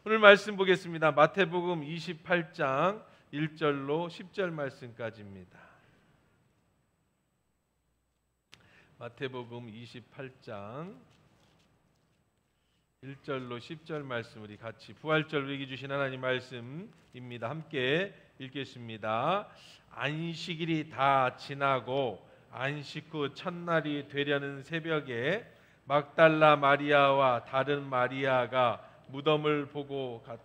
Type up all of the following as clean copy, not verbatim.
오늘 말씀 보겠습니다. 마태복음 28장 1절로 10절 말씀까지입니다. 마태복음 28장 1절로 10절 말씀 우리 같이 부활절 얘기 주신 하나님 말씀입니다. 함께 읽겠습니다. 안식일이 다 지나고 안식 후 첫날이 되려는 새벽에 막달라 마리아와 다른 마리아가 무덤을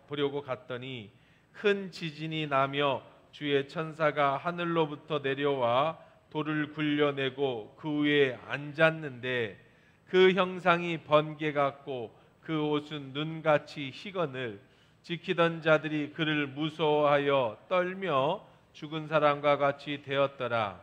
보려고 갔더니 큰 지진이 나며 주의 천사가 하늘로부터 내려와 돌을 굴려내고 그 위에 앉았는데 그 형상이 번개 같고 그 옷은 눈같이 희거늘 지키던 자들이 그를 무서워하여 떨며 죽은 사람과 같이 되었더라.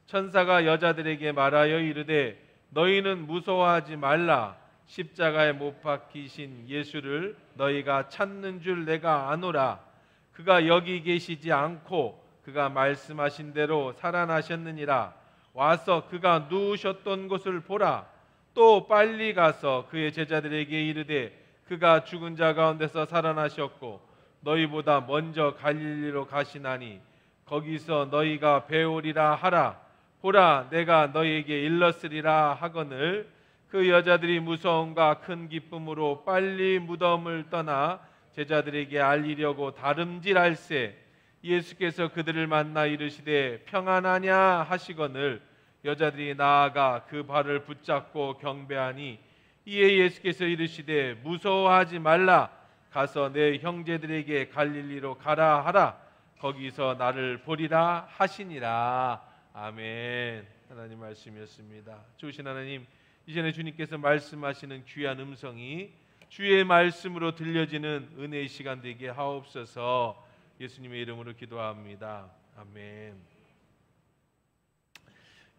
천사가 여자들에게 말하여 이르되 너희는 무서워하지 말라. 십자가에 못 박히신 예수를 너희가 찾는 줄 내가 아노라. 그가 여기 계시지 않고 그가 말씀하신 대로 살아나셨느니라. 와서 그가 누우셨던 곳을 보라. 또 빨리 가서 그의 제자들에게 이르되 그가 죽은 자 가운데서 살아나셨고 너희보다 먼저 갈릴리로 가시나니 거기서 너희가 배우리라 하라. 보라, 내가 너희에게 일렀으리라 하거늘. 그 여자들이 무서움과 큰 기쁨으로 빨리 무덤을 떠나 제자들에게 알리려고 다름질할세 예수께서 그들을 만나 이르시되 평안하냐 하시거늘 여자들이 나아가 그 발을 붙잡고 경배하니 이에 예수께서 이르시되 무서워하지 말라. 가서 내 형제들에게 갈릴리로 가라 하라. 거기서 나를 보리라 하시니라. 아멘. 하나님 말씀이었습니다. 좋으신 하나님, 이전에 주님께서 말씀하시는 귀한 음성이 주의 말씀으로 들려지는 은혜의 시간 되게 하옵소서. 예수님의 이름으로 기도합니다. 아멘.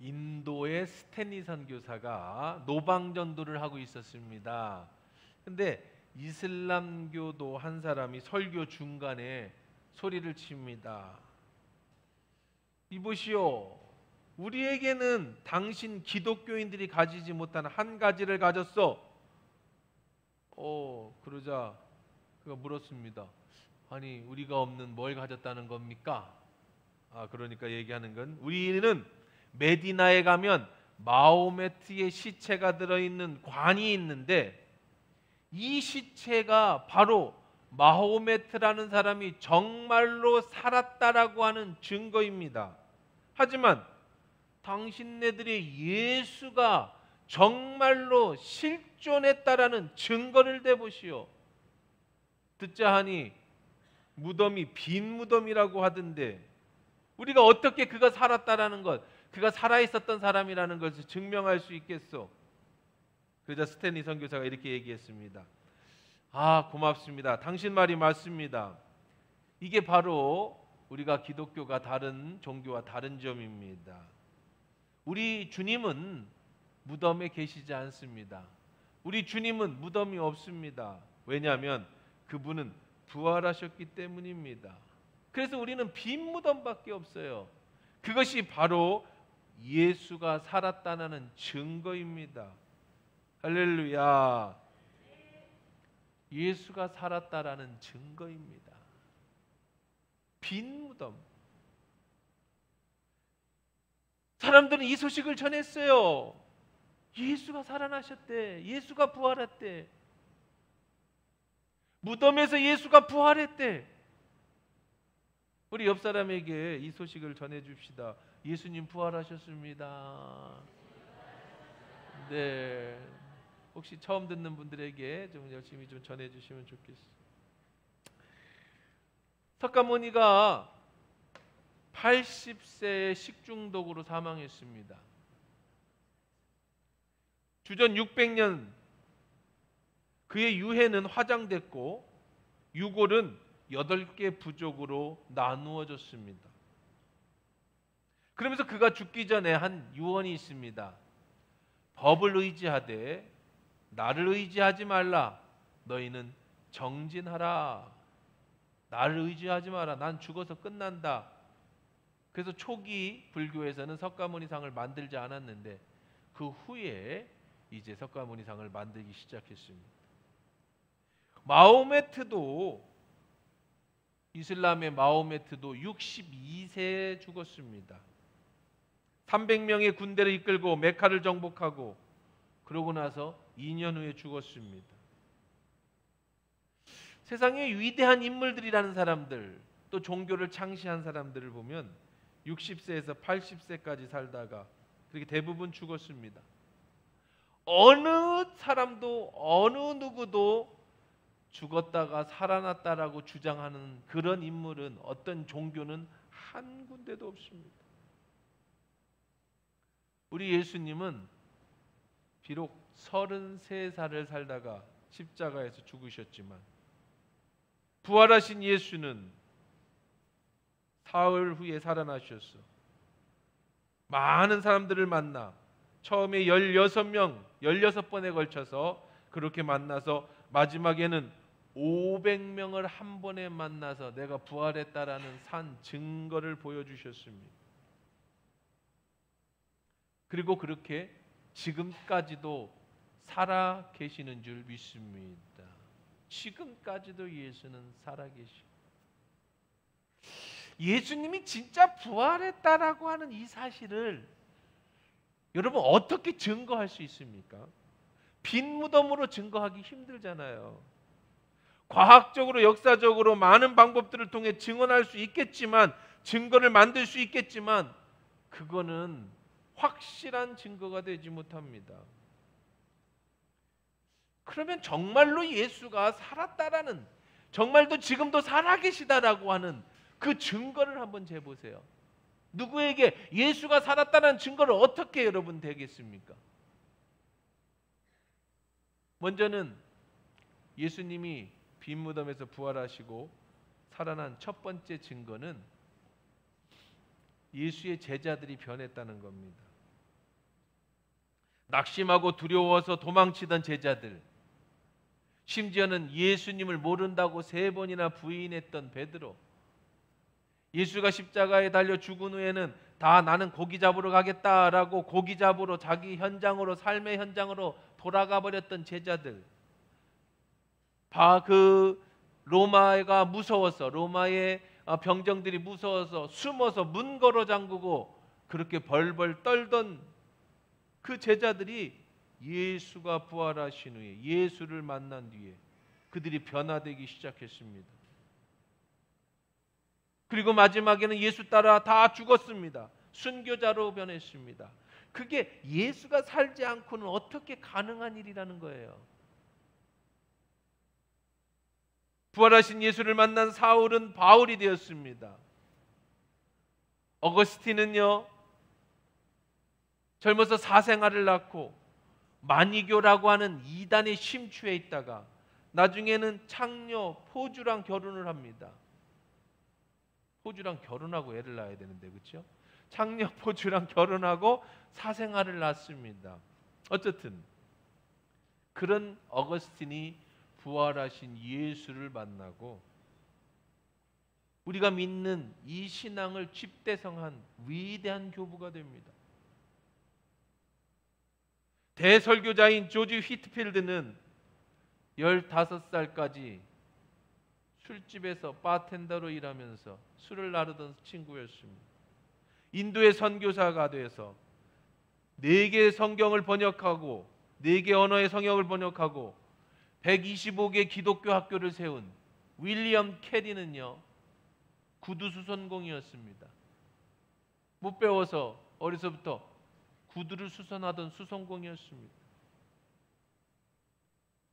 인도의 스탠리 선교사가 노방전도를 하고 있었습니다. 근데 이슬람교도 한 사람이 설교 중간에 소리를 칩니다. 이보시오, 우리에게는 당신 기독교인들이 가지지 못한 한 가지를 가졌어. 그러자 그가 물었습니다. 아니, 우리가 없는 뭘 가졌다는 겁니까? 그러니까 얘기하는 건 우리는 메디나에 가면 마호메트의 시체가 들어있는 관이 있는데 이 시체가 바로 마호메트라는 사람이 정말로 살았다라고 하는 증거입니다. 하지만 당신네들이 예수가 정말로 실존했다라는 증거를 대보시오. 듣자 하니 무덤이 빈 무덤이라고 하던데 우리가 어떻게 그가 살았다라는 것, 그가 살아있었던 사람이라는 것을 증명할 수 있겠소? 그러자 스탠리 선교사가 이렇게 얘기했습니다. 고맙습니다. 당신 말이 맞습니다. 이게 바로 우리가 기독교가 다른 종교와 다른 점입니다. 우리 주님은 무덤에 계시지 않습니다. 우리 주님은 무덤이 없습니다. 왜냐하면 그분은 부활하셨기 때문입니다. 그래서 우리는 빈 무덤밖에 없어요. 그것이 바로 예수가 살았다는 증거입니다. 할렐루야. 예수가 살았다라는 증거입니다. 빈 무덤. 사람들은 이 소식을 전했어요. 예수가 살아나셨대. 예수가 부활했대. 무덤에서 예수가 부활했대. 우리 옆 사람에게 이 소식을 전해줍시다. 예수님 부활하셨습니다. 네. 혹시 처음 듣는 분들에게 좀 열심히 좀 전해주시면 좋겠어요. 석가모니가 80세의 식중독으로 사망했습니다. 주전 600년 그의 유해는 화장됐고 유골은 8개 부족으로 나누어졌습니다. 그러면서 그가 죽기 전에 한 유언이 있습니다. 법을 의지하되 나를 의지하지 말라. 너희는 정진하라. 나를 의지하지 마라. 난 죽어서 끝난다. 그래서 초기 불교에서는 석가모니상을 만들지 않았는데 그 후에 이제 석가모니상을 만들기 시작했습니다. 마호메트도, 이슬람의 마호메트도 62세에 죽었습니다. 300명의 군대를 이끌고 메카를 정복하고 그러고 나서 2년 후에 죽었습니다. 세상에 위대한 인물들이라는 사람들, 또 종교를 창시한 사람들을 보면 60세에서 80세까지 살다가 그렇게 대부분 죽었습니다. 어느 사람도 어느 누구도 죽었다가 살아났다라고 주장하는 그런 인물은, 어떤 종교는 한 군데도 없습니다. 우리 예수님은 비록 33살을 살다가 십자가에서 죽으셨지만 부활하신 예수는 사흘 후에 살아나셨어. 많은 사람들을 만나 처음에 16명, 16번에 걸쳐서 그렇게 만나서 마지막에는 500명을 한 번에 만나서 내가 부활했다라는 산 증거를 보여주셨습니다. 그리고 그렇게 지금까지도 살아 계시는 줄 믿습니다. 지금까지도 예수는 살아 계시고, 예수님이 진짜 부활했다라고 하는 이 사실을 여러분 어떻게 증거할 수 있습니까? 빈 무덤으로 증거하기 힘들잖아요. 과학적으로, 역사적으로 많은 방법들을 통해 증언할 수 있겠지만, 증거를 만들 수 있겠지만, 그거는 확실한 증거가 되지 못합니다. 그러면 정말로 예수가 살았다라는, 정말도 지금도 살아계시다라고 하는 그 증거를 한번 재보세요. 누구에게 예수가 살았다는 증거를 어떻게 여러분 되겠습니까? 먼저는 예수님이 빈 무덤에서 부활하시고 살아난 첫 번째 증거는 예수의 제자들이 변했다는 겁니다. 낙심하고 두려워서 도망치던 제자들, 심지어는 예수님을 모른다고 3번이나 부인했던 베드로, 예수가 십자가에 달려 죽은 후에는 다 나는 고기 잡으러 가겠다라고 고기 잡으러 자기 현장으로, 삶의 현장으로 돌아가 버렸던 제자들, 그 로마가 무서워서, 로마의 병정들이 무서워서 숨어서 문 걸어 잠그고 그렇게 벌벌 떨던 그 제자들이 예수가 부활하신 후에, 예수를 만난 뒤에 그들이 변화되기 시작했습니다. 그리고 마지막에는 예수 따라 다 죽었습니다. 순교자로 변했습니다. 그게 예수가 살지 않고는 어떻게 가능한 일이라는 거예요. 부활하신 예수를 만난 사울은 바울이 되었습니다. 어거스틴은요, 젊어서 사생아를 낳고 마니교라고 하는 이단에 심취해 있다가 나중에는 창녀 포주랑 결혼을 합니다. 포주랑 결혼하고 애를 낳아야 되는데, 그렇죠? 창녀 포주랑 결혼하고 사생아를 낳습니다. 어쨌든 그런 어거스틴이 부활하신 예수를 만나고 우리가 믿는 이 신앙을 집대성한 위대한 교부가 됩니다. 대설교자인 조지 휘트필드는 15살까지 술집에서 바텐더로 일하면서 술을 나르던 친구였습니다. 인도의 선교사가 돼서 4개의 성경을 번역하고 4개 언어의 성경을 번역하고 125개 기독교 학교를 세운 윌리엄 캐리는요, 구두수선공이었습니다. 못 배워서 어려서부터 구두를 수선하던 수선공이었습니다.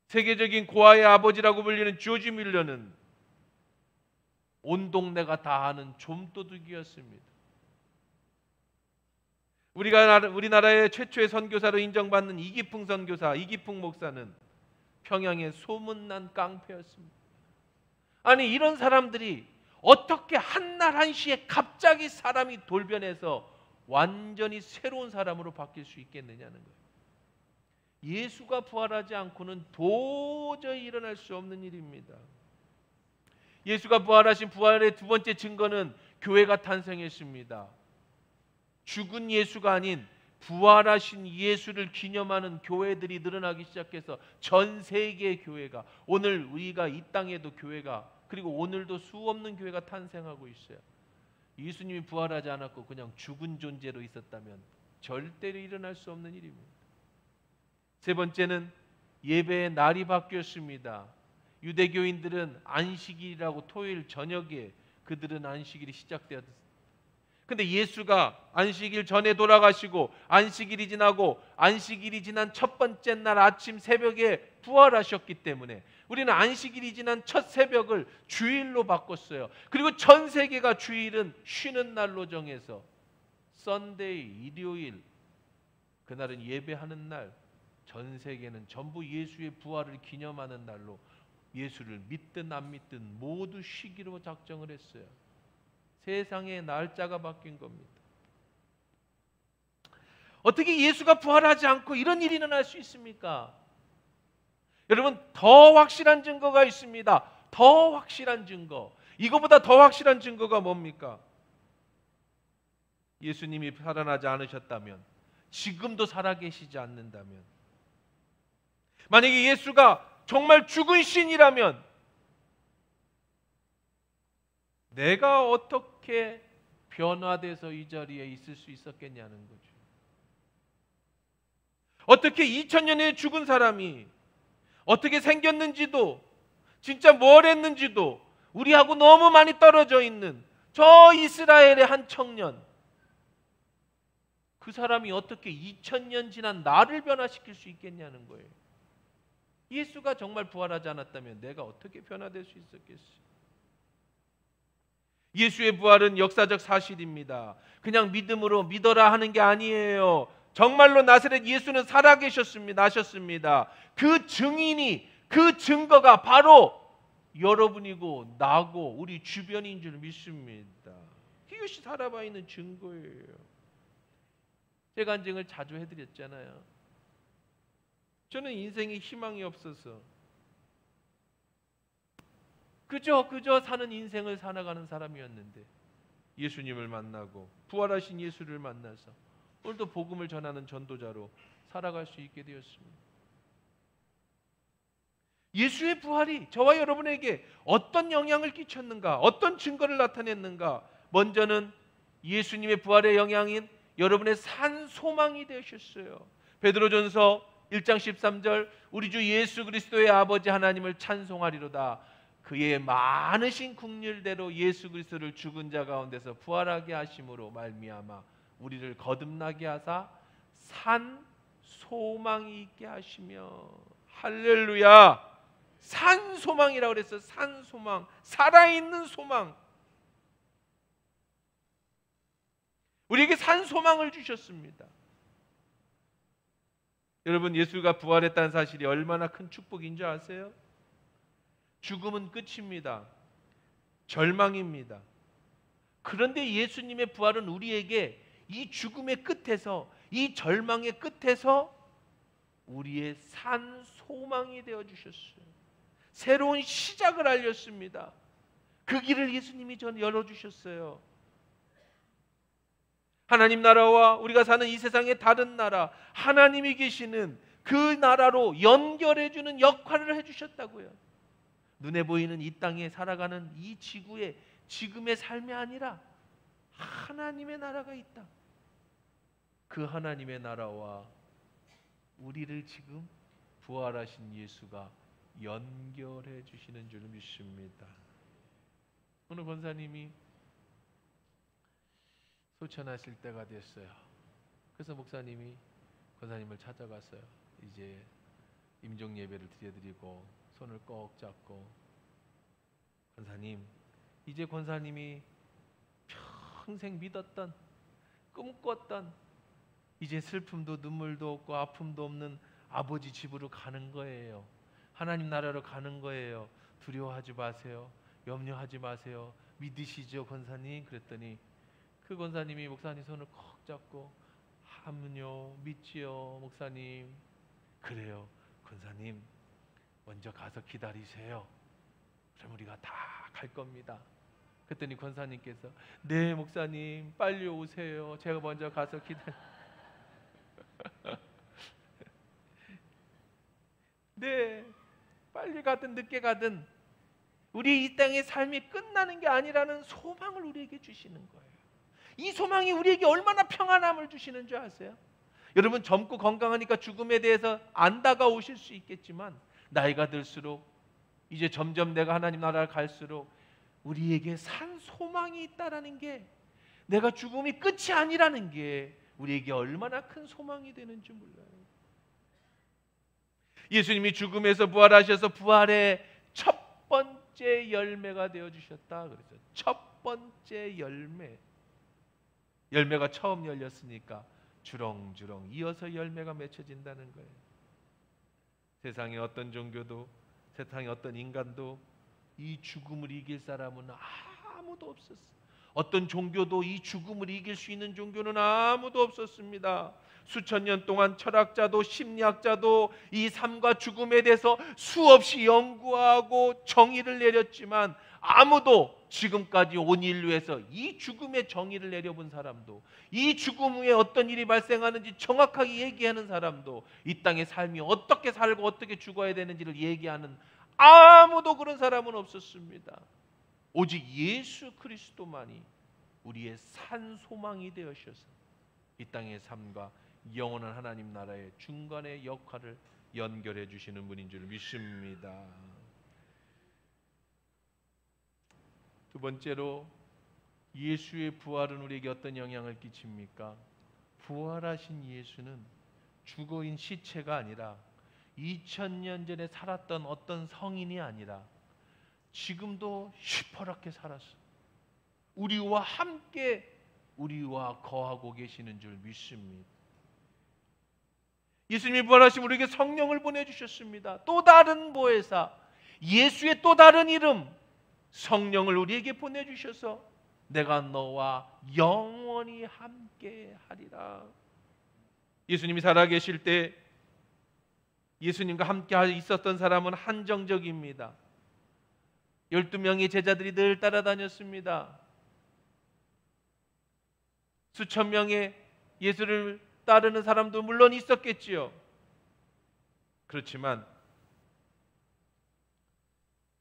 세계적인 고아의 아버지라고 불리는 조지 밀러는 온 동네가 다 아는 좀도둑이었습니다. 우리나라의 최초의 선교사로 인정받는 이기풍 선교사, 이기풍 목사는 평양의 소문난 깡패였습니다. 아니, 이런 사람들이 어떻게 한날 한시에 갑자기 사람이 돌변해서 완전히 새로운 사람으로 바뀔 수 있겠느냐는 거예요. 예수가 부활하지 않고는 도저히 일어날 수 없는 일입니다. 예수가 부활하신 부활의 두 번째 증거는 교회가 탄생했습니다. 죽은 예수가 아닌 부활하신 예수를 기념하는 교회들이 늘어나기 시작해서 전 세계의 교회가, 오늘 우리가 이 땅에도 교회가, 그리고 오늘도 수없는 교회가 탄생하고 있어요. 예수님이 부활하지 않았고 그냥 죽은 존재로 있었다면 절대로 일어날 수 없는 일입니다. 세 번째는 예배의 날이 바뀌었습니다. 유대교인들은 안식일이라고 토요일 저녁에 그들은 안식일이 시작되었습니다. 근데 예수가 안식일 전에 돌아가시고 안식일이 지나고 안식일이 지난 첫 번째 날 아침 새벽에 부활하셨기 때문에 우리는 안식일이 지난 첫 새벽을 주일로 바꿨어요. 그리고 전 세계가 주일은 쉬는 날로 정해서 썬데이, 일요일, 그날은 예배하는 날, 전 세계는 전부 예수의 부활을 기념하는 날로 예수를 믿든 안 믿든 모두 쉬기로 작정을 했어요. 세상의 날짜가 바뀐 겁니다. 어떻게 예수가 부활하지 않고 이런 일이 일어날 수 있습니까? 여러분, 더 확실한 증거가 있습니다. 더 확실한 증거. 이거보다 더 확실한 증거가 뭡니까? 예수님이 살아나지 않으셨다면, 지금도 살아계시지 않는다면, 만약에 예수가 정말 죽은 신이라면 내가 어떻게 변화돼서 이 자리에 있을 수 있었겠냐는 거죠. 어떻게 2000년에 죽은 사람이 어떻게 생겼는지도, 진짜 뭘 했는지도 우리하고 너무 많이 떨어져 있는 저 이스라엘의 한 청년, 그 사람이 어떻게 2000년 지난 나를 변화시킬 수 있겠냐는 거예요. 예수가 정말 부활하지 않았다면 내가 어떻게 변화될 수 있었겠어요? 예수의 부활은 역사적 사실입니다. 그냥 믿음으로 믿어라 하는 게 아니에요. 정말로 나사렛 예수는 살아계셨습니다. 나셨습니다. 그 증인이, 그 증거가 바로 여러분이고 나고 우리 주변인 줄 믿습니다. 이것이 살아봐 있는 증거예요. 제가 간증을 자주 해드렸잖아요. 저는 인생에 희망이 없어서 그저 사는 인생을 살아가는 사람이었는데 예수님을 만나고 부활하신 예수를 만나서 오늘도 복음을 전하는 전도자로 살아갈 수 있게 되었습니다. 예수의 부활이 저와 여러분에게 어떤 영향을 끼쳤는가, 어떤 증거를 나타냈는가? 먼저는 예수님의 부활의 영향인 여러분의 산 소망이 되셨어요. 베드로전서 1장 13절, 우리 주 예수 그리스도의 아버지 하나님을 찬송하리로다. 그의 많으신 긍휼대로 예수 그리스도를 죽은 자 가운데서 부활하게 하심으로 말미암아 우리를 거듭나게 하사 산 소망이 있게 하시며. 할렐루야. 산 소망이라고 그랬어요. 산 소망, 살아있는 소망. 우리에게 산 소망을 주셨습니다. 여러분, 예수가 부활했다는 사실이 얼마나 큰 축복인 줄 아세요? 죽음은 끝입니다. 절망입니다. 그런데 예수님의 부활은 우리에게 이 죽음의 끝에서, 이 절망의 끝에서 우리의 산 소망이 되어 주셨어요. 새로운 시작을 알렸습니다. 그 길을 예수님이 전 열어주셨어요. 하나님 나라와 우리가 사는 이 세상의 다른 나라, 하나님이 계시는 그 나라로 연결해주는 역할을 해주셨다고요. 눈에 보이는 이 땅에 살아가는 이 지구에 지금의 삶이 아니라 하나님의 나라가 있다. 그 하나님의 나라와 우리를 지금 부활하신 예수가 연결해 주시는 줄 믿습니다. 오늘 권사님이 소천하실 때가 됐어요. 그래서 목사님이 권사님을 찾아갔어요. 이제 임종 예배를 드려드리고 손을 꼭 잡고, 권사님, 이제 권사님이 평생 믿었던, 꿈꿨던, 이제 슬픔도 눈물도 없고 아픔도 없는 아버지 집으로 가는 거예요. 하나님 나라로 가는 거예요. 두려워하지 마세요. 염려하지 마세요. 믿으시죠, 권사님? 그랬더니 그 권사님이 목사님 손을 꼭 잡고, 하면요, 믿지요, 목사님. 그래요, 권사님, 먼저 가서 기다리세요. 그럼 우리가 다 갈 겁니다. 그랬더니 권사님께서, 네 목사님, 빨리 오세요. 제가 먼저 가서 기다려. 네, 빨리 가든 늦게 가든 우리 이 땅의 삶이 끝나는 게 아니라는 소망을 우리에게 주시는 거예요. 이 소망이 우리에게 얼마나 평안함을 주시는 줄 아세요? 여러분, 젊고 건강하니까 죽음에 대해서 안 다가오실 수 있겠지만 나이가 들수록 이제 점점 내가 하나님 나라를 갈수록 우리에게 산 소망이 있다라는 게, 내가 죽음이 끝이 아니라는 게 우리에게 얼마나 큰 소망이 되는지 몰라요. 예수님이 죽음에서 부활하셔서 부활의 첫 번째 열매가 되어주셨다 그래서 첫 번째 열매가 처음 열렸으니까 주렁주렁 이어서 열매가 맺혀진다는 거예요. 세상의 어떤 종교도, 세상의 어떤 인간도 이 죽음을 이길 사람은 아무도 없었어요. 어떤 종교도 이 죽음을 이길 수 있는 종교는 아무도 없었습니다. 수천 년 동안 철학자도 심리학자도 이 삶과 죽음에 대해서 수없이 연구하고 정의를 내렸지만 아무도 지금까지 온 인류에서 이 죽음의 정의를 내려본 사람도, 이 죽음 후에 어떤 일이 발생하는지 정확하게 얘기하는 사람도, 이 땅의 삶이 어떻게 살고 어떻게 죽어야 되는지를 얘기하는 아무도 그런 사람은 없었습니다. 오직 예수 그리스도만이 우리의 산 소망이 되어셔서 이 땅의 삶과 영원한 하나님 나라의 중간의 역할을 연결해 주시는 분인 줄 믿습니다. 두 번째로, 예수의 부활은 우리에게 어떤 영향을 끼칩니까? 부활하신 예수는 죽어있는 시체가 아니라 2000년 전에 살았던 어떤 성인이 아니라 지금도 시퍼렇게 살았어. 우리와 함께 우리와 거하고 계시는 줄 믿습니다. 예수님이 부활하시면 우리에게 성령을 보내주셨습니다. 또 다른 보혜사, 예수의 또 다른 이름 성령을 우리에게 보내주셔서 내가 너와 영원히 함께 하리라. 예수님이 살아계실 때 예수님과 함께 있었던 사람은 한정적입니다. 12명의 제자들이 늘 따라다녔습니다. 수천 명의 예수를 따르는 사람도 물론 있었겠지요. 그렇지만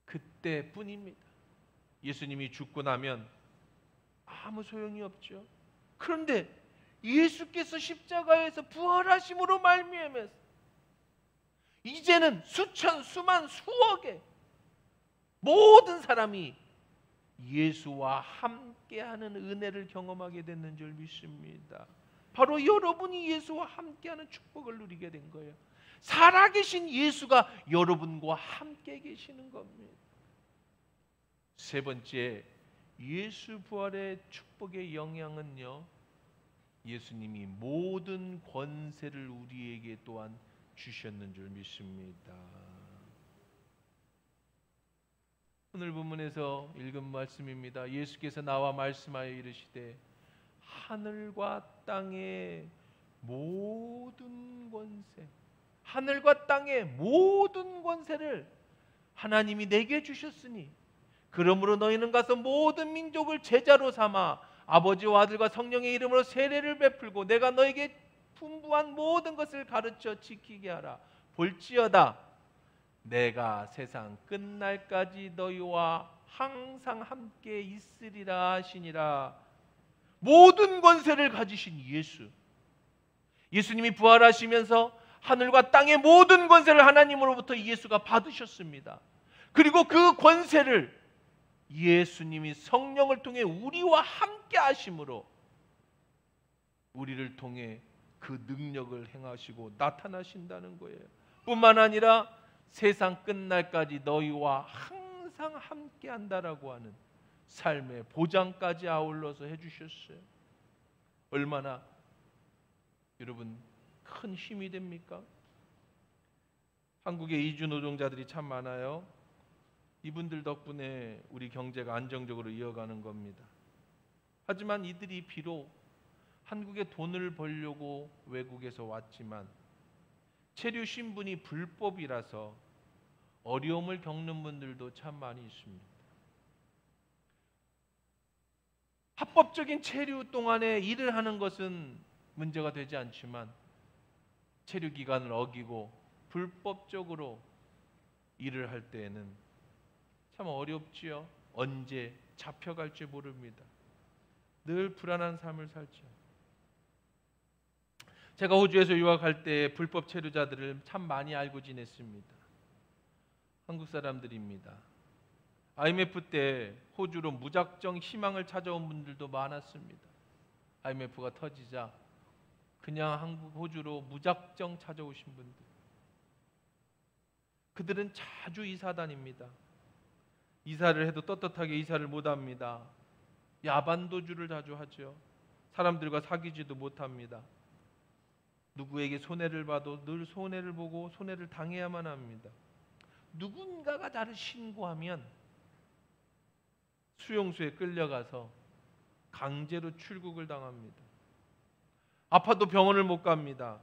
그때뿐입니다. 예수님이 죽고 나면 아무 소용이 없죠. 그런데 예수께서 십자가에서 부활하심으로 말미암아서 이제는 수천, 수만, 수억의 모든 사람이 예수와 함께하는 은혜를 경험하게 됐는 줄 믿습니다. 바로 여러분이 예수와 함께하는 축복을 누리게 된 거예요. 살아계신 예수가 여러분과 함께 계시는 겁니다. 세 번째, 예수 부활의 축복의 영향은요, 예수님이 모든 권세를 우리에게 또한 주셨는 줄 믿습니다. 오늘 본문에서 읽은 말씀입니다. 예수께서 나와 말씀하여 이르시되 하늘과 땅의 모든 권세, 하늘과 땅의 모든 권세를 하나님이 내게 주셨으니 그러므로 너희는 가서 모든 민족을 제자로 삼아 아버지와 아들과 성령의 이름으로 세례를 베풀고 내가 너에게 분부한 모든 것을 가르쳐 지키게 하라. 볼지어다 내가 세상 끝날까지 너희와 항상 함께 있으리라 하시니라. 모든 권세를 가지신 예수, 예수님이 부활하시면서 하늘과 땅의 모든 권세를 하나님으로부터 예수가 받으셨습니다. 그리고 그 권세를 예수님이 성령을 통해 우리와 함께 하심으로 우리를 통해 그 능력을 행하시고 나타나신다는 거예요. 뿐만 아니라 세상 끝날까지 너희와 항상 함께 한다라고 하는 삶의 보장까지 아울러서 해주셨어요. 얼마나 여러분 큰 힘이 됩니까? 한국에 이주 노동자들이 참 많아요. 이분들 덕분에 우리 경제가 안정적으로 이어가는 겁니다. 하지만 이들이 비록 한국에 돈을 벌려고 외국에서 왔지만 체류 신분이 불법이라서 어려움을 겪는 분들도 참 많이 있습니다. 합법적인 체류 동안에 일을 하는 것은 문제가 되지 않지만 체류 기간을 어기고 불법적으로 일을 할 때에는 참 어렵지요. 언제 잡혀갈지 모릅니다. 늘 불안한 삶을 살죠. 제가 호주에서 유학할 때 불법 체류자들을 참 많이 알고 지냈습니다. 한국 사람들입니다. IMF 때 호주로 무작정 희망을 찾아온 분들도 많았습니다. IMF가 터지자 그냥 호주로 무작정 찾아오신 분들. 그들은 자주 이사 다닙니다. 이사를 해도 떳떳하게 이사를 못합니다. 야반도주를 자주 하죠. 사람들과 사귀지도 못합니다. 누구에게 손해를 봐도 늘 손해를 보고 손해를 당해야만 합니다. 누군가가 나를 신고하면 수용소에 끌려가서 강제로 출국을 당합니다. 아파도 병원을 못 갑니다.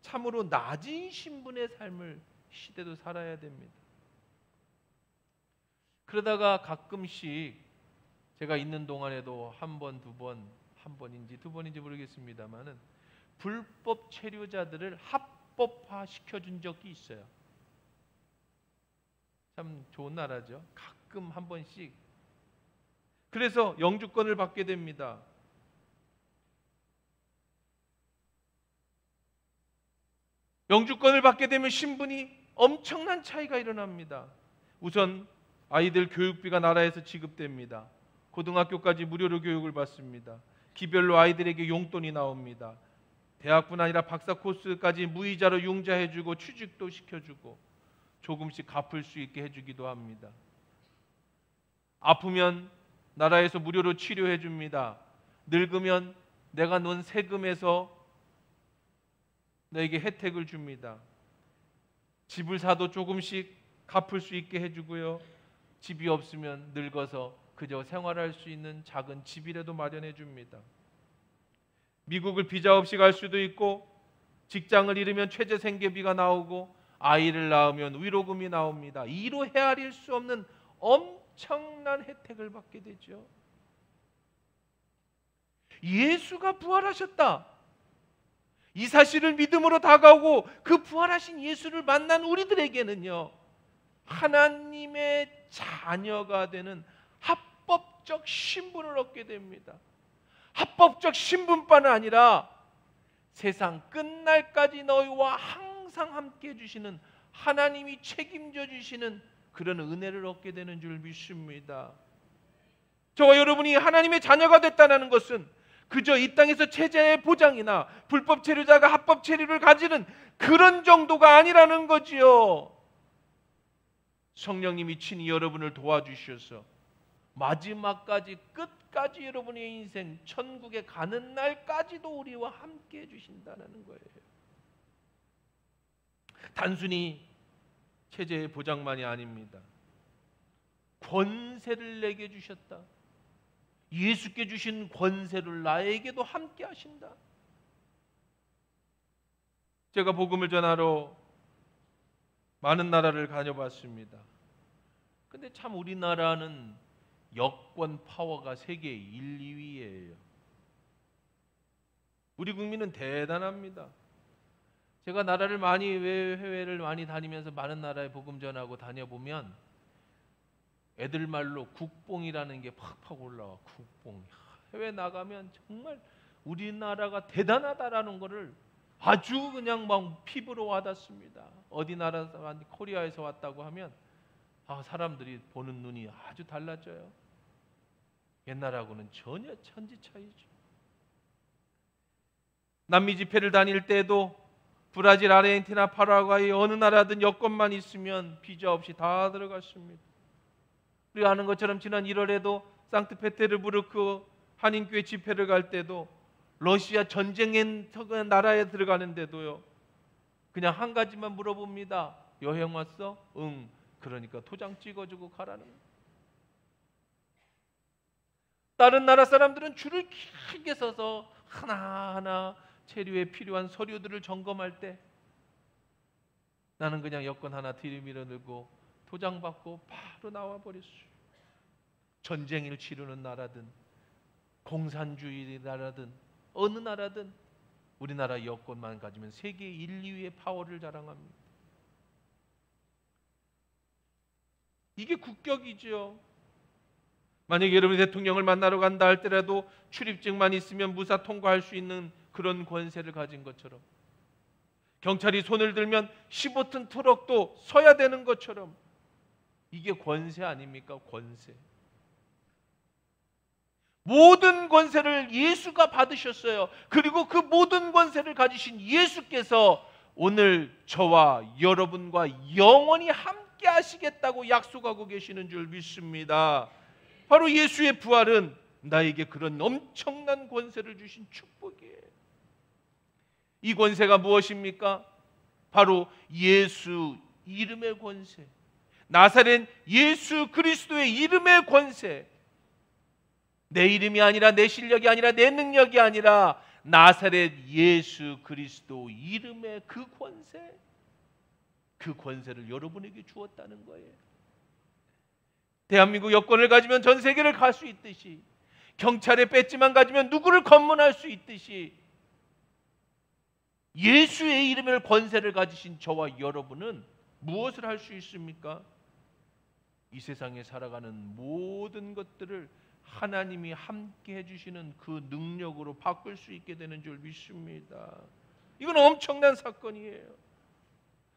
참으로 낮은 신분의 삶을 시대도 살아야 됩니다. 그러다가 가끔씩 제가 있는 동안에도 한 번인지 두 번인지 모르겠습니다만은 불법 체류자들을 합법화 시켜준 적이 있어요. 참 좋은 나라죠. 가끔 한 번씩. 그래서 영주권을 받게 됩니다. 영주권을 받게 되면 신분이 엄청난 차이가 일어납니다. 우선 아이들 교육비가 나라에서 지급됩니다. 고등학교까지 무료로 교육을 받습니다. 기별로 아이들에게 용돈이 나옵니다. 대학뿐 아니라 박사 코스까지 무이자로 융자해주고 취직도 시켜주고 조금씩 갚을 수 있게 해주기도 합니다. 아프면 나라에서 무료로 치료해줍니다. 늙으면 내가 낸 세금에서 너에게 혜택을 줍니다. 집을 사도 조금씩 갚을 수 있게 해주고요. 집이 없으면 늙어서 그저 생활할 수 있는 작은 집이라도 마련해 줍니다. 미국을 비자 없이 갈 수도 있고 직장을 잃으면 최저 생계비가 나오고 아이를 낳으면 위로금이 나옵니다. 이로 헤아릴 수 없는 엄청난 혜택을 받게 되죠. 예수가 부활하셨다. 이 사실을 믿음으로 다가오고 그 부활하신 예수를 만난 우리들에게는요, 하나님의 자녀가 되는 합법적 신분을 얻게 됩니다. 합법적 신분뿐만 아니라 세상 끝날까지 너희와 항상 함께 해주시는 하나님이 책임져 주시는 그런 은혜를 얻게 되는 줄 믿습니다. 저와 여러분이 하나님의 자녀가 됐다는 것은 그저 이 땅에서 체제의 보장이나 불법 체류자가 합법 체류를 가지는 그런 정도가 아니라는 거지요. 성령님이 친히 여러분을 도와주셔서 마지막까지 끝까지 여러분의 인생 천국에 가는 날까지도 우리와 함께 해주신다는 거예요. 단순히 체제의 보장만이 아닙니다. 권세를 내게 주셨다. 예수께 주신 권세를 나에게도 함께 하신다. 제가 복음을 전하러 많은 나라를 다녀봤습니다. 근데 참 우리나라는 여권 파워가 세계 1, 2위예요. 우리 국민은 대단합니다. 제가 나라를 해외를 많이 다니면서 많은 나라에 복음 전하고 다녀보면 애들 말로 국뽕이라는 게 팍팍 올라와. 국뽕. 해외 나가면 정말 우리나라가 대단하다라는 거를 아주 그냥 막 피부로 와닿습니다. 어디 나라 코리아에서 왔다고 하면 사람들이 보는 눈이 아주 달라져요. 옛날하고는 전혀 천지 차이죠. 남미 집회를 다닐 때도 브라질, 아르헨티나, 파라과이 어느 나라든 여권만 있으면 비자 없이 다 들어갔습니다. 우리가 아는 것처럼 지난 1월에도 상트페테르부르크 한인교회 집회를 갈 때도 러시아 전쟁의 나라에 들어가는데도요, 그냥 한 가지만 물어봅니다. 여행 왔어? 응. 그러니까 도장 찍어주고 가라는 거예요. 다른 나라 사람들은 줄을 길게 서서 하나하나 체류에 필요한 서류들을 점검할 때 나는 그냥 여권 하나 들이밀어 넣고 도장 받고 바로 나와 버렸어요. 전쟁을 치르는 나라든 공산주의 나라든 어느 나라든 우리나라 여권만 가지면 세계 1, 2위의 파워를 자랑합니다. 이게 국격이죠. 만약에 여러분이 대통령을 만나러 간다 할때라도 출입증만 있으면 무사 통과할 수 있는 그런 권세를 가진 것처럼, 경찰이 손을 들면 15톤 트럭도 서야 되는 것처럼, 이게 권세 아닙니까? 권세. 모든 권세를 예수가 받으셨어요. 그리고 그 모든 권세를 가지신 예수께서 오늘 저와 여러분과 영원히 함께 하시겠다고 약속하고 계시는 줄 믿습니다. 바로 예수의 부활은 나에게 그런 엄청난 권세를 주신 축복이에요. 이 권세가 무엇입니까? 바로 예수 이름의 권세, 나사렛 예수 그리스도의 이름의 권세. 내 이름이 아니라, 내 실력이 아니라, 내 능력이 아니라 나사렛 예수 그리스도 이름의 그 권세, 그 권세를 여러분에게 주었다는 거예요. 대한민국 여권을 가지면 전 세계를 갈 수 있듯이, 경찰의 배지만 가지면 누구를 검문할 수 있듯이, 예수의 이름의 권세를 가지신 저와 여러분은 무엇을 할 수 있습니까? 이 세상에 살아가는 모든 것들을 하나님이 함께 해주시는 그 능력으로 바꿀 수 있게 되는 줄 믿습니다. 이건 엄청난 사건이에요.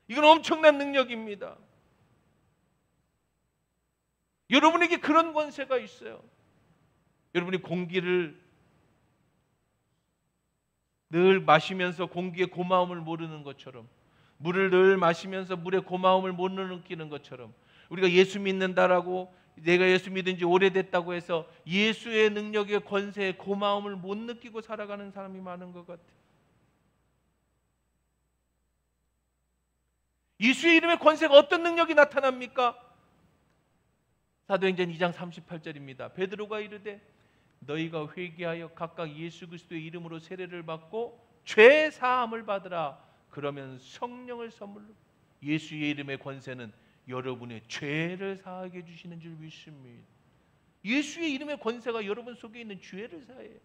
이건 엄청난 능력입니다. 여러분에게 그런 권세가 있어요. 여러분이 공기를 늘 마시면서 공기의 고마움을 모르는 것처럼, 물을 늘 마시면서 물의 고마움을 못 느끼는 것처럼, 우리가 예수 믿는다라고, 내가 예수 믿은 지 오래됐다고 해서 예수의 능력의 권세의 고마움을 못 느끼고 살아가는 사람이 많은 것 같아요. 예수의 이름의 권세가 어떤 능력이 나타납니까? 사도행전 2장 38절입니다. 베드로가 이르되 너희가 회개하여 각각 예수 그리스도의 이름으로 세례를 받고 죄 사함을 받으라. 그러면 성령을 선물로. 예수의 이름의 권세는 여러분의 죄를 사하게 해주시는 줄 믿습니다. 예수의 이름의 권세가 여러분 속에 있는 죄를 사해요.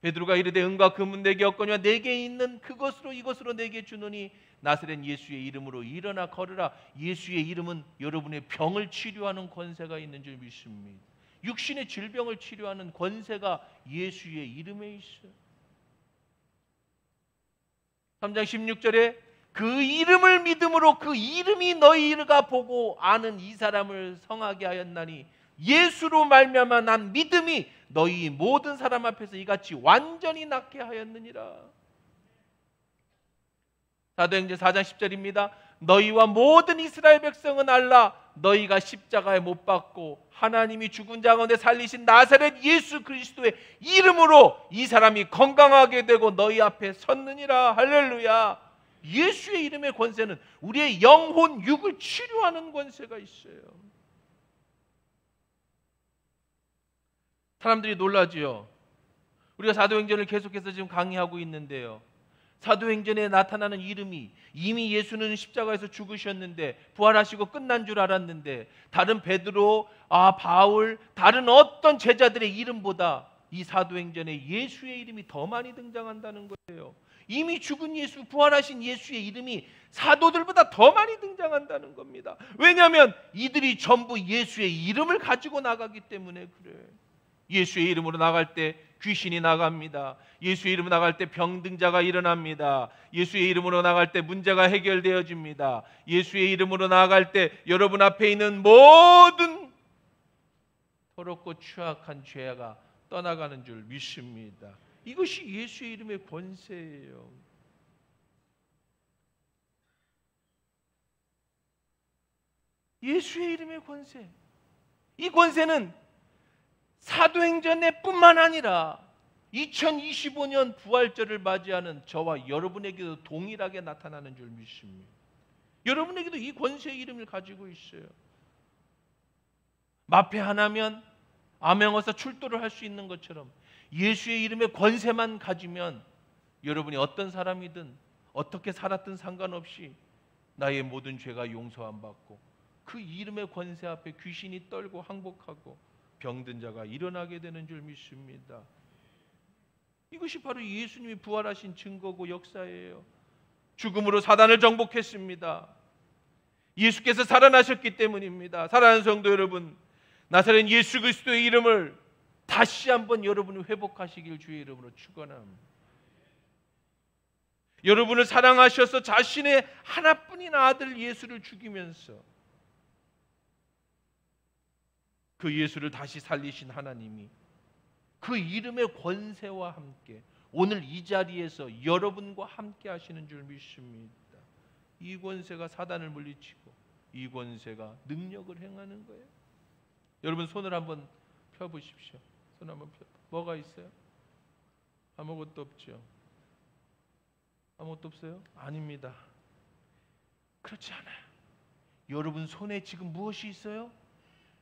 베드로가 이르되 은과 금은 내게 없거니와 내게 있는 그것으로 이것으로 내게 주노니 나사렛 예수의 이름으로 일어나 걸으라. 예수의 이름은 여러분의 병을 치료하는 권세가 있는 줄 믿습니다. 육신의 질병을 치료하는 권세가 예수의 이름에 있어요. 3장 16절에 그 이름을 믿음으로 그 이름이 너희가 보고 아는 이 사람을 성하게 하였나니 예수로 말미암아 난 믿음이 너희 모든 사람 앞에서 이같이 완전히 낫게 하였느니라. 사도행전 4장 10절입니다. 너희와 모든 이스라엘 백성은 알라. 너희가 십자가에 못 박고 하나님이 죽은 자 가운데 살리신 나사렛 예수 그리스도의 이름으로 이 사람이 건강하게 되고 너희 앞에 섰느니라. 할렐루야. 예수의 이름의 권세는 우리의 영혼, 육을 치료하는 권세가 있어요. 사람들이 놀라지요. 우리가 사도행전을 계속해서 지금 강의하고 있는데요, 사도행전에 나타나는 이름이, 이미 예수는 십자가에서 죽으셨는데 부활하시고 끝난 줄 알았는데 다른 베드로, 바울, 다른 어떤 제자들의 이름보다 이 사도행전에 예수의 이름이 더 많이 등장한다는 거예요. 이미 죽은 예수, 부활하신 예수의 이름이 사도들보다 더 많이 등장한다는 겁니다. 왜냐하면 이들이 전부 예수의 이름을 가지고 나가기 때문에 그래요. 예수의 이름으로 나갈 때 귀신이 나갑니다. 예수의 이름으로 나갈 때 병든 자가 일어납니다. 예수의 이름으로 나갈 때 문제가 해결되어집니다. 예수의 이름으로 나갈 때 여러분 앞에 있는 모든 더럽고 추악한 죄가 떠나가는 줄 믿습니다. 이것이 예수의 이름의 권세예요. 예수의 이름의 권세. 이 권세는 사도행전에 뿐만 아니라 2025년 부활절을 맞이하는 저와 여러분에게도 동일하게 나타나는 줄 믿습니다. 여러분에게도 이 권세의 이름을 가지고 있어요. 마페 하나면 암행어사 출도를 할 수 있는 것처럼 예수의 이름의 권세만 가지면 여러분이 어떤 사람이든 어떻게 살았든 상관없이 나의 모든 죄가 용서함 받고 그 이름의 권세 앞에 귀신이 떨고 항복하고 병든 자가 일어나게 되는 줄 믿습니다. 이것이 바로 예수님이 부활하신 증거고 역사예요. 죽음으로 사단을 정복했습니다. 예수께서 살아나셨기 때문입니다. 사랑하는 성도 여러분, 나사렛 예수 그리스도의 이름을 다시 한번 여러분이 회복하시길 주의 이름으로 축원합니다. 여러분을 사랑하셔서 자신의 하나뿐인 아들 예수를 죽이면서 그 예수를 다시 살리신 하나님이 그 이름의 권세와 함께 오늘 이 자리에서 여러분과 함께 하시는 줄 믿습니다. 이 권세가 사단을 물리치고 이 권세가 능력을 행하는 거예요. 여러분 손을 한번 펴보십시오. 손 한번 펴. 뭐가 있어요? 아무것도 없죠. 아무것도 없어요? 아닙니다. 그렇지 않아요. 여러분 손에 지금 무엇이 있어요?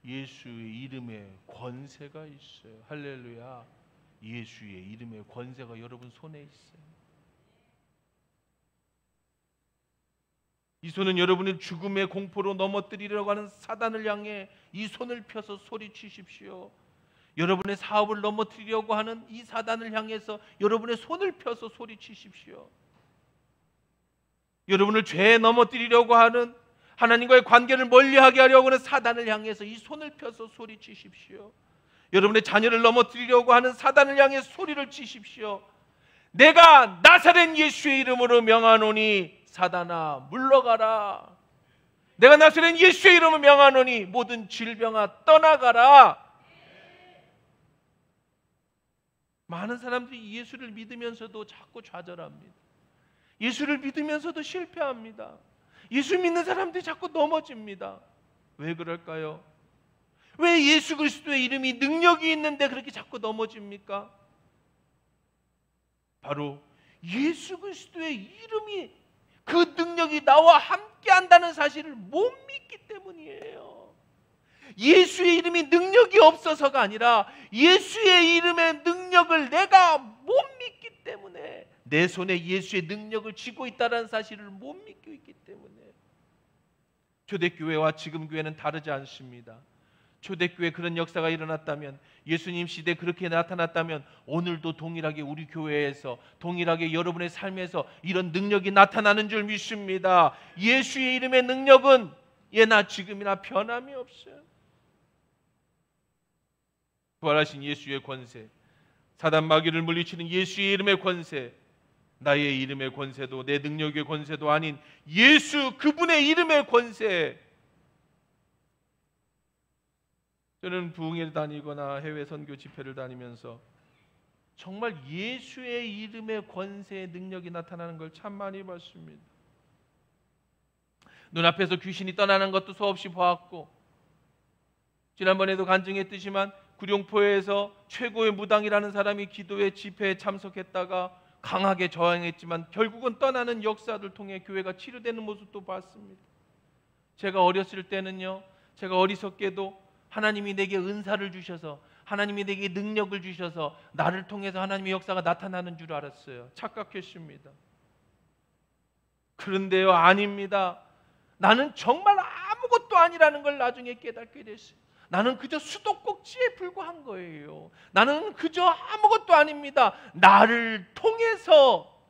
예수의 이름의 권세가 있어요. 할렐루야. 예수의 이름의 권세가 여러분 손에 있어요. 이 손은 여러분의 죽음의 공포로 넘어뜨리려고 하는 사단을 향해 이 손을 펴서 소리치십시오. 여러분의 사업을 넘어뜨리려고 하는 이 사단을 향해서 여러분의 손을 펴서 소리치십시오. 여러분을 죄에 넘어뜨리려고 하는 하나님과의 관계를 멀리하게 하려고 하는 사단을 향해서 이 손을 펴서 소리치십시오. 여러분의 자녀를 넘어뜨리려고 하는 사단을 향해 소리를 치십시오. 내가 나사렛 예수의 이름으로 명하노니 사단아 물러가라. 내가 나사렛 예수의 이름으로 명하노니 모든 질병아 떠나가라. 많은 사람들이 예수를 믿으면서도 자꾸 좌절합니다. 예수를 믿으면서도 실패합니다. 예수 믿는 사람들이 자꾸 넘어집니다. 왜 그럴까요? 왜 예수 그리스도의 이름이 능력이 있는데 그렇게 자꾸 넘어집니까? 바로 예수 그리스도의 이름이 그 능력이 나와 함께 한다는 사실을 못 믿기 때문이에요. 예수의 이름이 능력이 없어서가 아니라 예수의 이름의 능력을 내가 못 믿기 때문에, 내 손에 예수의 능력을 쥐고 있다는 사실을 못 믿고 있기 때문에. 초대교회와 지금 교회는 다르지 않습니다. 초대교회 그런 역사가 일어났다면, 예수님 시대에 그렇게 나타났다면 오늘도 동일하게 우리 교회에서, 동일하게 여러분의 삶에서 이런 능력이 나타나는 줄 믿습니다. 예수의 이름의 능력은 예나 지금이나 변함이 없어요. 부활하신 예수의 권세, 사단 마귀를 물리치는 예수의 이름의 권세, 나의 이름의 권세도 내 능력의 권세도 아닌 예수 그분의 이름의 권세. 저는 부흥회를 다니거나 해외 선교 집회를 다니면서 정말 예수의 이름의 권세의 능력이 나타나는 걸 참 많이 봤습니다. 눈앞에서 귀신이 떠나는 것도 수없이 보았고, 지난번에도 간증했듯이만 구룡포에서 최고의 무당이라는 사람이 기도회 집회에 참석했다가 강하게 저항했지만 결국은 떠나는 역사를 통해 교회가 치료되는 모습도 봤습니다. 제가 어렸을 때는요, 제가 어리석게도 하나님이 내게 은사를 주셔서, 하나님이 내게 능력을 주셔서 나를 통해서 하나님의 역사가 나타나는 줄 알았어요. 착각했습니다. 그런데요, 아닙니다. 나는 정말 아무것도 아니라는 걸 나중에 깨닫게 됐어요. 나는 그저 수도꼭지에 불과한 거예요. 나는 그저 아무것도 아닙니다. 나를 통해서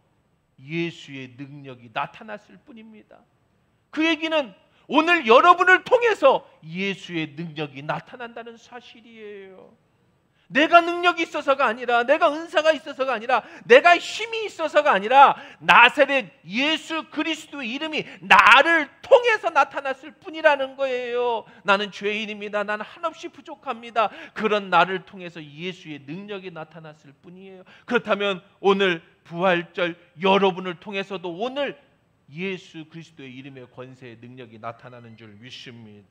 예수의 능력이 나타났을 뿐입니다. 그 얘기는 오늘 여러분을 통해서 예수의 능력이 나타난다는 사실이에요. 내가 능력이 있어서가 아니라, 내가 은사가 있어서가 아니라, 내가 힘이 있어서가 아니라 나사렛 예수 그리스도의 이름이 나를 통해서 나타났을 뿐이라는 거예요. 나는 죄인입니다. 나는 한없이 부족합니다. 그런 나를 통해서 예수의 능력이 나타났을 뿐이에요. 그렇다면 오늘 부활절 여러분을 통해서도 오늘 예수 그리스도의 이름의 권세의 능력이 나타나는 줄 믿습니다.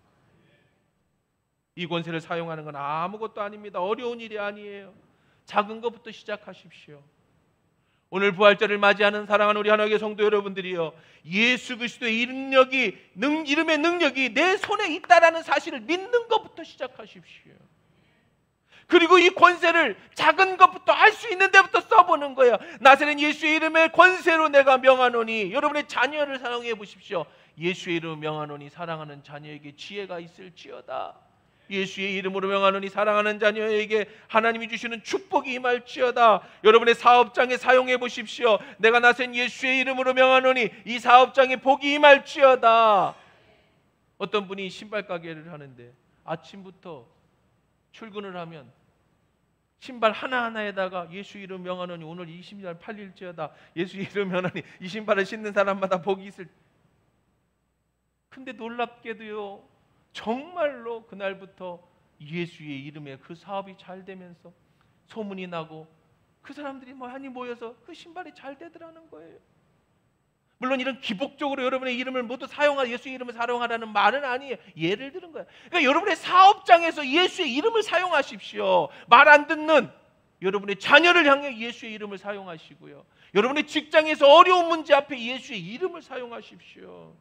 이 권세를 사용하는 건 아무것도 아닙니다. 어려운 일이 아니에요. 작은 것부터 시작하십시오. 오늘 부활절을 맞이하는 사랑하는 우리 하나님의 성도 여러분들이요, 예수 그리스도의 이름의 능력이 내 손에 있다라는 사실을 믿는 것부터 시작하십시오. 그리고 이 권세를 작은 것부터 할 수 있는 데부터 써보는 거예요. 나사렛 예수의 이름의 권세로 내가 명하노니, 여러분의 자녀를 사용해 보십시오. 예수의 이름으로 명하노니 사랑하는 자녀에게 지혜가 있을지어다. 예수의 이름으로 명하노니 사랑하는 자녀에게 하나님이 주시는 축복이 임할지어다. 여러분의 사업장에 사용해 보십시오. 내가 나선 예수의 이름으로 명하노니 이 사업장에 복이 임할지어다. 어떤 분이 신발 가게를 하는데 아침부터 출근을 하면 신발 하나하나에다가 예수 이름 명하노니 오늘 이 신발 팔릴지어다, 예수 이름 명하노니 이 신발을 신는 사람마다 복이 있을. 근데 놀랍게도요, 정말로 그날부터 예수의 이름에 그 사업이 잘 되면서 소문이 나고 그 사람들이 많이 모여서 그 신발이 잘 되더라는 거예요. 물론 이런 기복적으로 여러분의 이름을 모두 예수의 이름을 사용하라는 말은 아니에요. 예를 들은 거예요. 그러니까 여러분의 사업장에서 예수의 이름을 사용하십시오. 말 안 듣는 여러분의 자녀를 향해 예수의 이름을 사용하시고요. 여러분의 직장에서 어려운 문제 앞에 예수의 이름을 사용하십시오.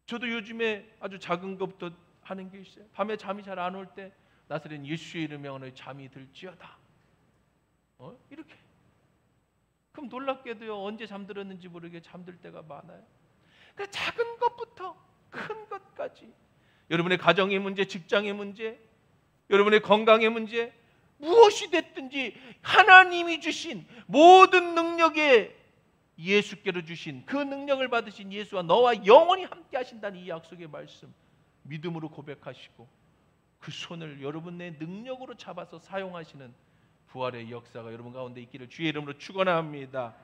저도 요즘에 아주 작은 것부터 하는 게 있어요. 밤에 잠이 잘 안 올 때 나사렛 예수의 이름 명하노니 잠이 들지어다. 이렇게. 그럼 놀랍게도요, 언제 잠들었는지 모르게 잠들 때가 많아요. 그러니까 작은 것부터 큰 것까지, 여러분의 가정의 문제, 직장의 문제, 여러분의 건강의 문제, 무엇이 됐든지 하나님이 주신 모든 능력에 예수께로 주신 그 능력을 받으신 예수와 너와 영원히 함께 하신다는 이 약속의 말씀 믿음으로 고백하시고 그 손을 여러분의 능력으로 잡아서 사용하시는 부활의 역사가 여러분 가운데 있기를 주의 이름으로 축원합니다.